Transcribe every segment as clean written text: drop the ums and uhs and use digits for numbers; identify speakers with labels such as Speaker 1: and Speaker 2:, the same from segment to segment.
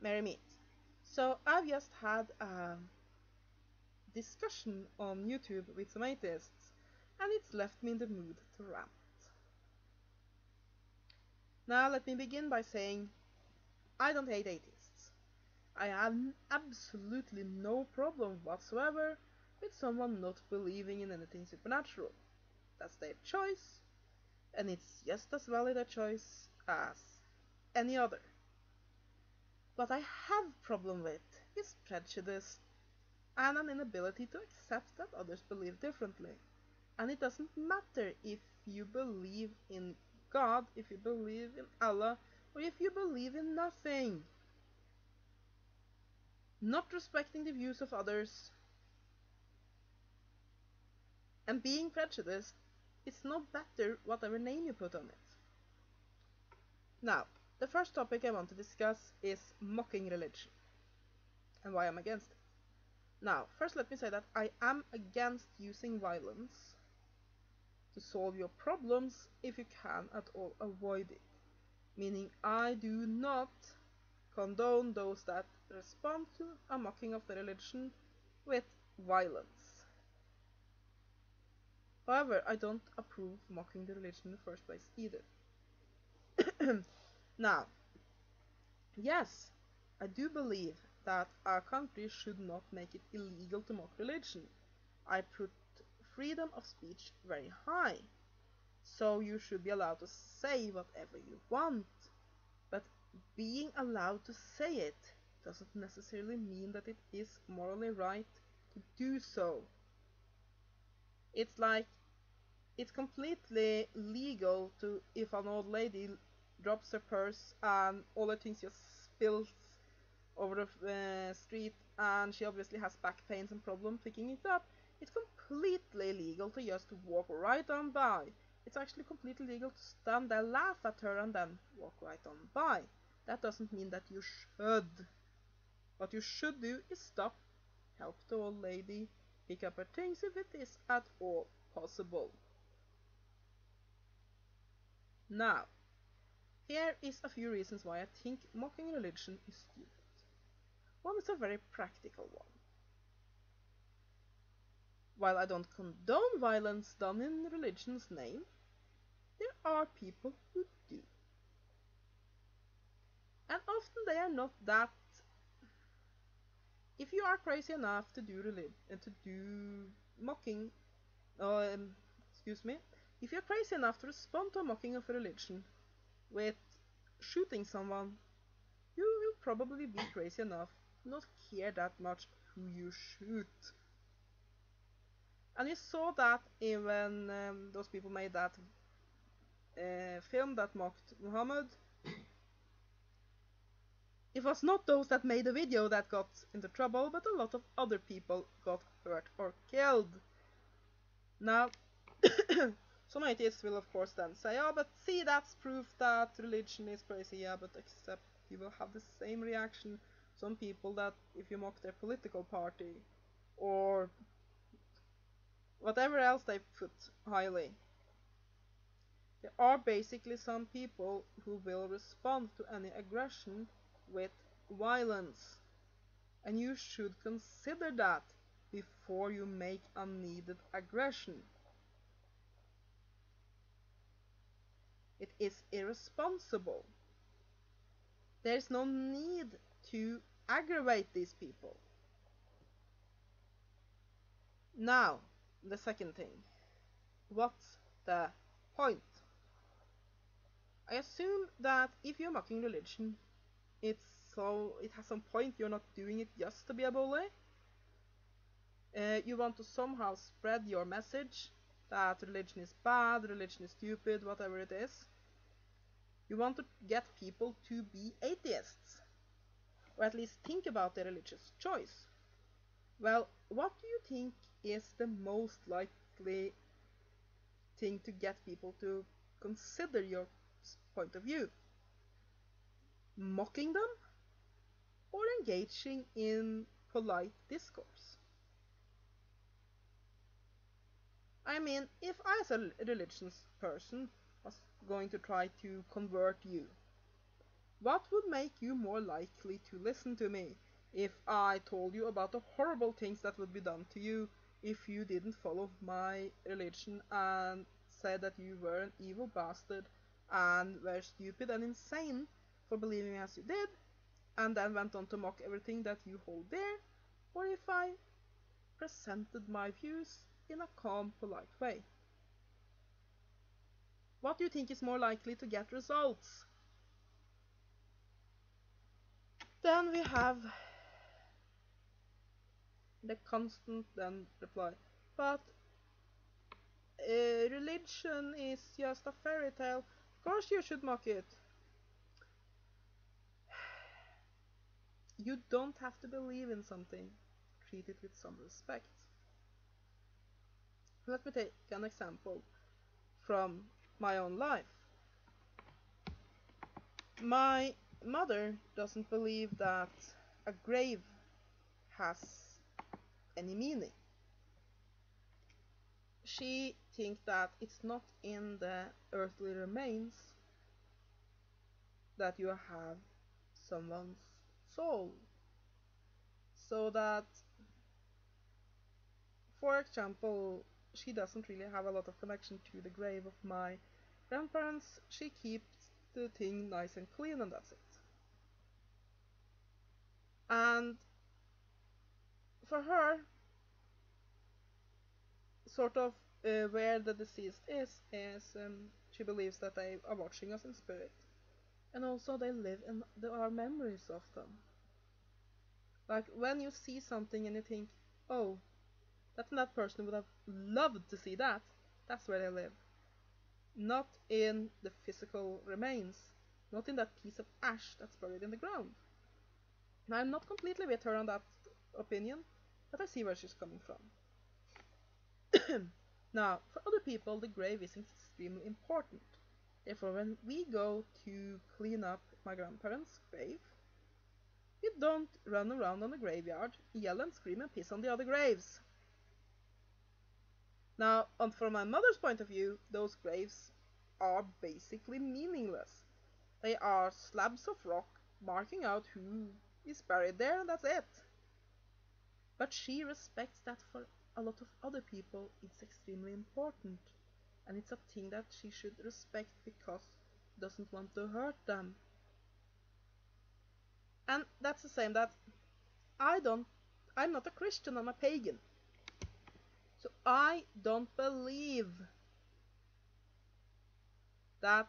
Speaker 1: merry meet. So I've just had a discussion on YouTube with some atheists, and it's left me in the mood to rant. Now let me begin by saying I don't hate atheists. I have absolutely no problem whatsoever with someone not believing in anything supernatural. That's their choice, and it's just as valid a choice as any other. What I have problem with is prejudice and an inability to accept that others believe differently. And it doesn't matter if you believe in God, if you believe in Allah, or if you believe in nothing. Not respecting the views of others and being prejudiced is no better whatever name you put on it. Now, the first topic I want to discuss is mocking religion and why I'm against it. Now, first let me say that I am against using violence to solve your problems if you can at all avoid it. Meaning I do not condone those that respond to a mocking of the religion with violence. However, I don't approve mocking the religion in the first place either. Now, yes, I do believe that our country should not make it illegal to mock religion. I put freedom of speech very high. So you should be allowed to say whatever you want. But being allowed to say it doesn't necessarily mean that it is morally right to do so. It's like it's completely legal to, if an old lady drops her purse and all her things just spills over the street and she obviously has back pains and problem picking it up, it's completely legal to just walk right on by. It's actually completely legal to stand there, laugh at her, and then walk right on by. That doesn't mean that you should. What you should do is stop, help the old lady pick up her things if it is at all possible. Now, here is a few reasons why I think mocking religion is stupid. One is a very practical one. While I don't condone violence done in religion's name, there are people who do. And often they are not that. If you are crazy enough to do mocking, if you're crazy enough to respond to a mocking of a religion with shooting someone, you will probably be crazy enough to not care that much who you shoot. And you saw that even those people made that film that mocked Muhammad. It was not those that made the video that got into trouble, but a lot of other people got hurt or killed. Now, some atheists will of course then say, oh, but see, that's proof that religion is crazy. Yeah, but except you will have the same reaction. Some people that if you mock their political party or whatever else they put highly, there are basically some people who will respond to any aggression with violence. And you should consider that before you make unneeded aggression. It is irresponsible. There is no need to aggravate these people. Now, the second thing. What's the point? I assume that if you're mocking religion, it has some point. You're not doing it just to be a bully. You want to somehow spread your message that religion is bad, religion is stupid, whatever it is. You want to get people to be atheists, or at least think about their religious choice. Well, what do you think is the most likely thing to get people to consider your point of view? Mocking them or engaging in polite discourse? I mean, if I as a religious person was going to try to convert you, What would make you more likely to listen to me? If I told you about the horrible things that would be done to you if you didn't follow my religion, and said that you were an evil bastard and were stupid and insane for believing as you did, and then went on to mock everything that you hold dear, or if I presented my views in a calm, polite way? What do you think is more likely to get results? Then we have the constant then reply. But religion is just a fairy tale. Of course you should mock it. You don't have to believe in something. Treat it with some respect. Let me take an example from my own life. My mother doesn't believe that a grave has any meaning. She thinks that it's not in the earthly remains that you have someone's soul. So that, for example, she doesn't really have a lot of connection to the grave of my grandparents. She keeps the thing nice and clean, and that's it. And for her, sort of where the deceased is she believes that they are watching us in spirit, and also they live in our memories of them. Like when you see something and you think, oh, that person would have loved to see that, that's where they live. Not in the physical remains, not in that piece of ash that's buried in the ground. And I'm not completely with her on that opinion, but I see where she's coming from. Now, for other people, the grave is extremely important. Therefore, when we go to clean up my grandparents' grave, we don't run around on the graveyard, yell and scream and piss on the other graves. Now, from my mother's point of view, those graves are basically meaningless. They are slabs of rock marking out who is buried there, and that's it. But she respects that for a lot of other people it's extremely important, and it's a thing that she should respect because she doesn't want to hurt them. And that's the same that I'm not a Christian, I'm a pagan. So I don't believe that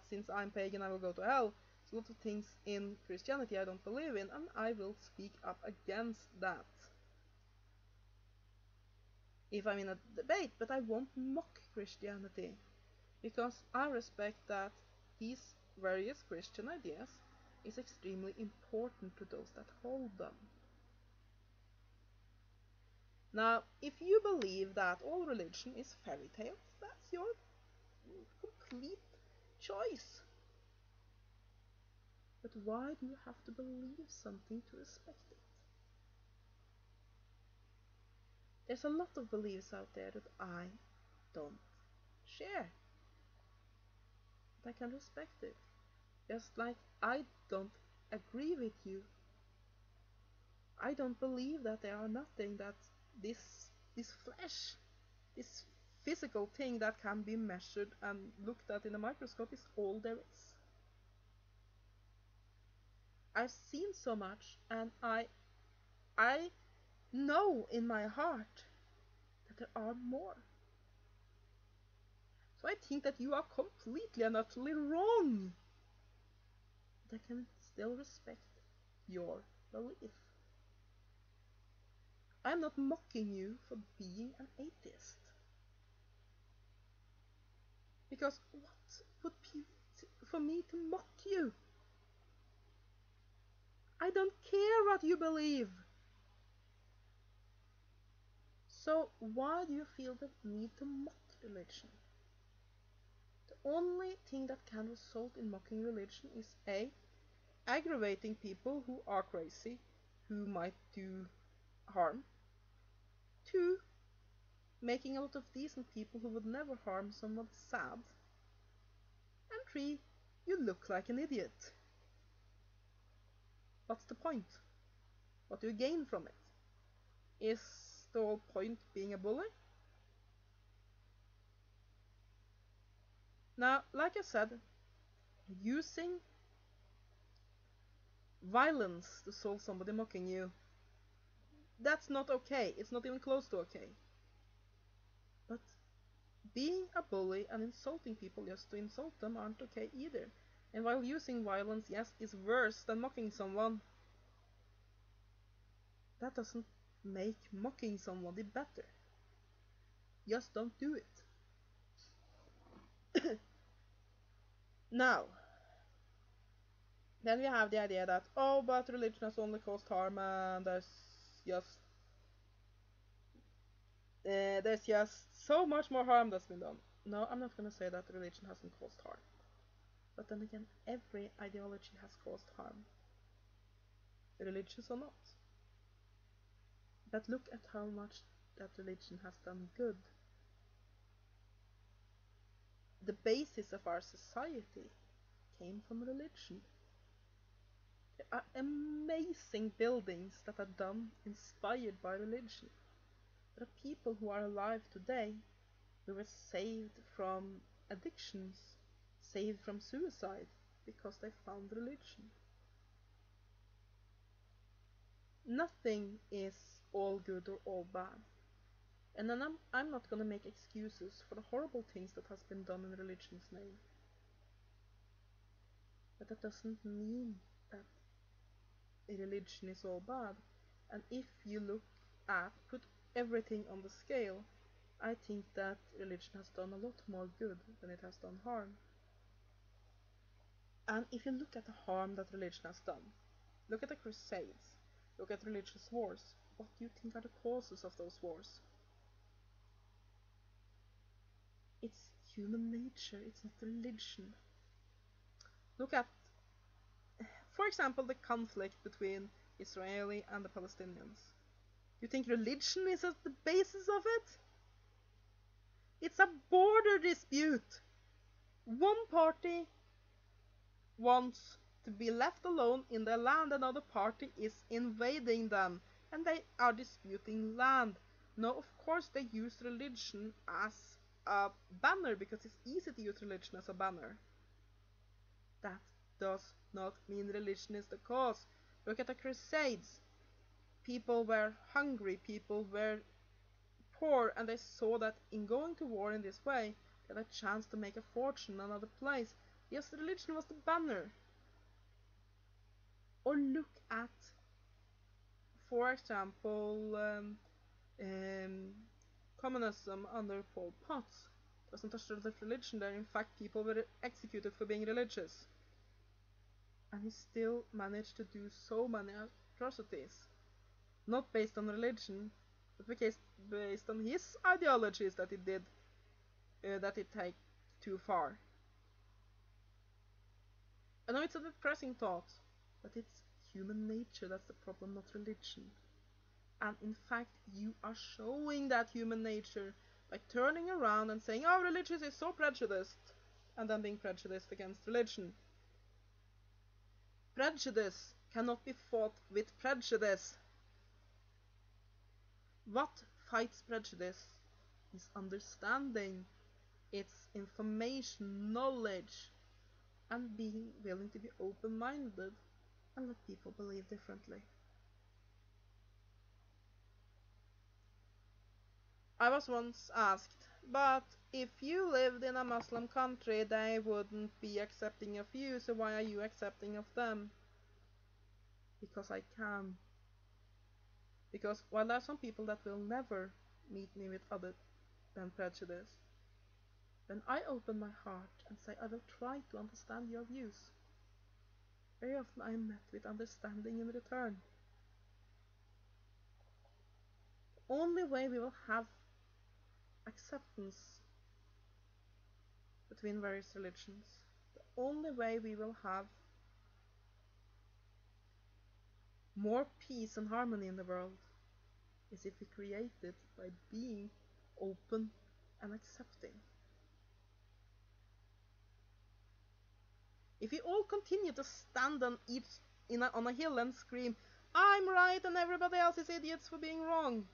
Speaker 1: since I'm pagan I will go to hell. There's a lot of things in Christianity I don't believe in, and I will speak up against that if I'm in a debate, but I won't mock Christianity, because I respect that these various Christian ideas is extremely important to those that hold them. Now, if you believe that all religion is fairy tales, that's your complete choice. But why do you have to believe something to respect it? There's a lot of beliefs out there that I don't share. But I can respect it. Just like I don't agree with you. I don't believe that there are nothing, that this flesh, this physical thing that can be measured and looked at in a microscope is all there is. I've seen so much, and I know in my heart that there are more. So I think that you are completely and utterly wrong. But I can still respect your belief. I'm not mocking you for being an atheist. Because what would be for me to mock you? I don't care what you believe. So why do you feel the need to mock religion? The only thing that can result in mocking religion is A, aggravating people who are crazy, who might do harm. 2, making a lot of decent people who would never harm someone sad. tree, you look like an idiot. What's the point? What do you gain from it? Is the whole point being a bully? Now, like I said, using violence to solve somebody mocking you, that's not okay. It's not even close to okay. But being a bully and insulting people just to insult them aren't okay either. And while using violence, yes, is worse than mocking someone, that doesn't make mocking somebody better. Just don't do it. Now, then we have the idea that, oh, but religion has only caused harm and just there's just so much more harm that's been done. No, I'm not going to say that religion hasn't caused harm. But then again, every ideology has caused harm, religious or not. But look at how much that religion has done good. The basis of our society came from religion. There are amazing buildings that are done inspired by religion. There are people who are alive today who were saved from addictions, saved from suicide, because they found religion. Nothing is all good or all bad. And then I'm not going to make excuses for the horrible things that has been done in religion's name. But that doesn't mean that religion is all bad. And if you put everything on the scale, I think that religion has done a lot more good than it has done harm. And if you look at the harm that religion has done, look at the Crusades, look at religious wars, what do you think are the causes of those wars? It's human nature, it's not religion. Look at, for example, the conflict between Israeli and the Palestinians. You think religion is at the basis of it? It's a border dispute. One party wants to be left alone in their land, another party is invading them, and they are disputing land. Now, of course, they use religion as a banner because it's easy to use religion as a banner. That does not mean religion is the cause. Look at the Crusades. People were hungry, people were poor, and they saw that in going to war in this way, they had a chance to make a fortune in another place. Yes, religion was the banner. Or look at, for example, communism under Pol Pot. It wasn't a sort of religion there. In fact, people were executed for being religious. And he still managed to do so many atrocities. Not based on religion, but based on his ideologies that he did, that he take too far. I know it's a depressing thought, but it's human nature that's the problem, not religion. And in fact, you are showing that human nature by turning around and saying, oh, religion is so prejudiced, and then being prejudiced against religion. Prejudice cannot be fought with prejudice. What fights prejudice is understanding, it's information, knowledge, and being willing to be open-minded and let people believe differently. I was once asked, but if you lived in a Muslim country, they wouldn't be accepting of you, so why are you accepting of them? Because I can. Because while there are some people that will never meet me with other than prejudice, when I open my heart and say I will try to understand your views, very often I am met with understanding in return. The only way we will have acceptance between various religions, the only way we will have more peace and harmony in the world is if we create it by being open and accepting. If we all continue to stand on on a hill and scream, I'm right and everybody else is idiots for being wrong,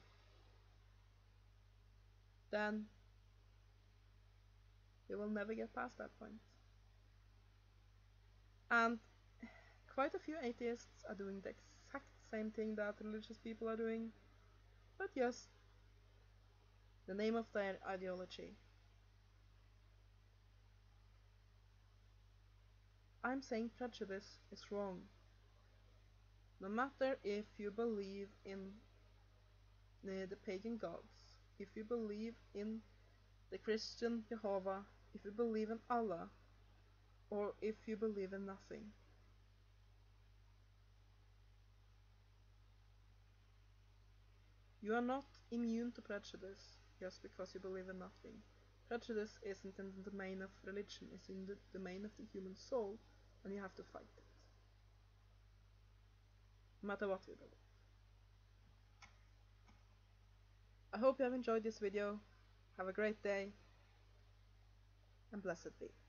Speaker 1: then we will never get past that point. And quite a few atheists are doing the exact same thing that religious people are doing, but yes, the name of their ideology. I'm saying prejudice is wrong. No matter if you believe in the pagan gods, if you believe in the Christian Jehovah, if you believe in Allah, or if you believe in nothing. You are not immune to prejudice just because you believe in nothing. Prejudice isn't in the domain of religion, it's in the domain of the human soul, and you have to fight it. No matter what you believe. I hope you have enjoyed this video. Have a great day, and blessed be.